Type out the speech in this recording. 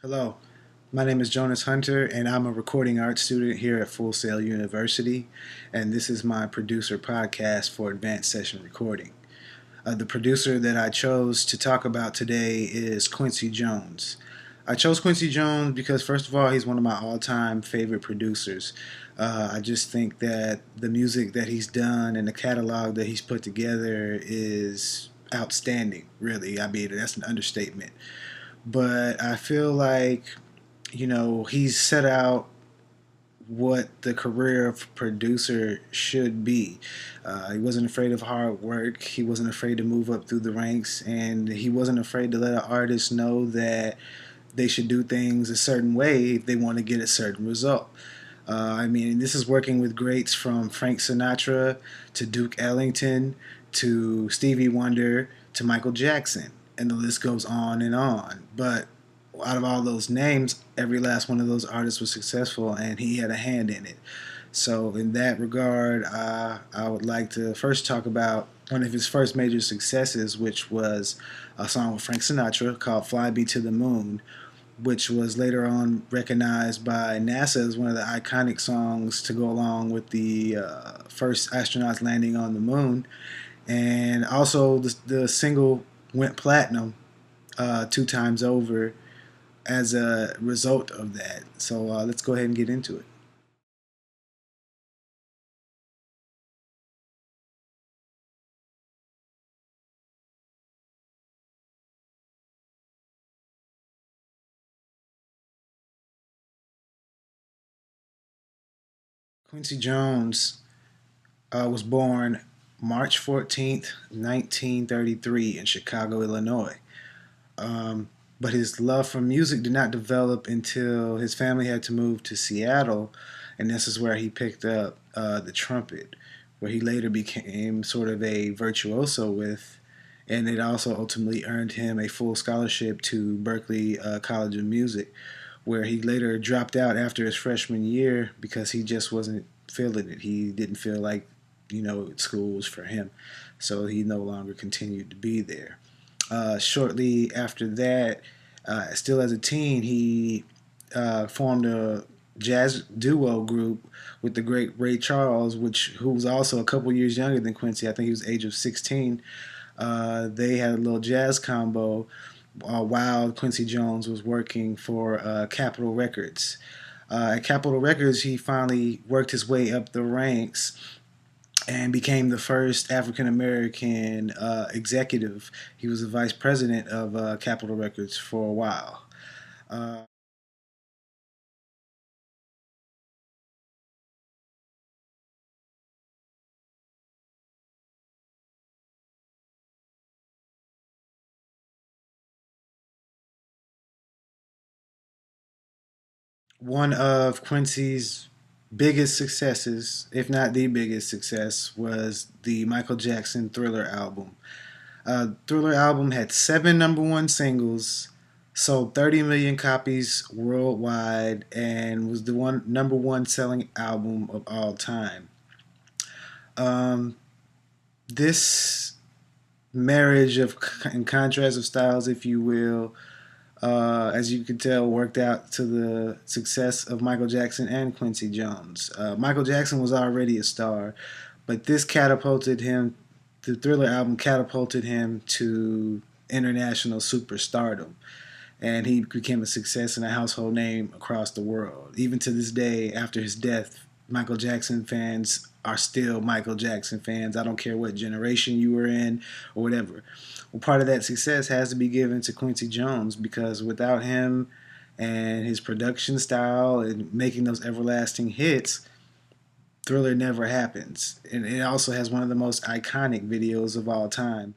Hello, my name is Jonas Hunter, and I'm a recording arts student here at Full Sail University, and this is my producer podcast for advanced session recording. The producer that I chose to talk about today is Quincy Jones. I chose Quincy Jones because, first of all, he's one of my all time favorite producers. I just think that the music that he's done and the catalog that he's put together is outstanding, really. I mean, that's an understatement. But I feel like, he's set out what the career of producer should be. He wasn't afraid of hard work. He wasn't afraid to move up through the ranks, and he wasn't afraid to let an artist know that they should do things a certain way if they want to get a certain result. I mean, this is working with greats from Frank Sinatra to Duke Ellington to Stevie Wonder to Michael Jackson, and the list goes on and on. But out of all those names, every last one of those artists was successful, and he had a hand in it. So, in that regard, I would like to first talk about one of his first major successes, which was a song with Frank Sinatra called Fly Me to the Moon, which was later on recognized by NASA as one of the iconic songs to go along with the first astronauts landing on the moon. And also, the single went platinum two times over as a result of that. So let's go ahead and get into it. Quincy Jones was born March 14th, 1933, in Chicago, Illinois. Um, but his love for music did not develop until his family had to move to Seattle, and this is where he picked up the trumpet, where he later became sort of a virtuoso with, and it also ultimately earned him a full scholarship to Berklee College of Music, where he later dropped out after his freshman year because he just wasn't feeling it. He didn't feel like, school was for him, so he no longer continued to be there. Shortly after that, still as a teen, he formed a jazz duo group with the great Ray Charles, who was also a couple years younger than Quincy. I think he was age of 16. They had a little jazz combo while Quincy Jones was working for Capitol Records. At Capitol Records, he finally worked his way up the ranks and became the first African American executive. He was the vice president of Capitol Records for a while. Uh, One of Quincy's biggest successes, if not the biggest success, was the Michael Jackson Thriller album. Thriller album had seven number one singles, sold 30 million copies worldwide, and was the one number one selling album of all time. Um, this marriage of and contrast of styles, if you will, as you can tell, worked out to the success of Michael Jackson and Quincy Jones. Michael Jackson was already a star, but this catapulted him. The Thriller album catapulted him to international superstardom, and he became a success and a household name across the world. Even to this day, after his death, Michael Jackson fans are still Michael Jackson fans. I don't care what generation you were in or whatever. Well, part of that success has to be given to Quincy Jones because without him and his production style and making those everlasting hits, Thriller never happens. And it also has one of the most iconic videos of all time.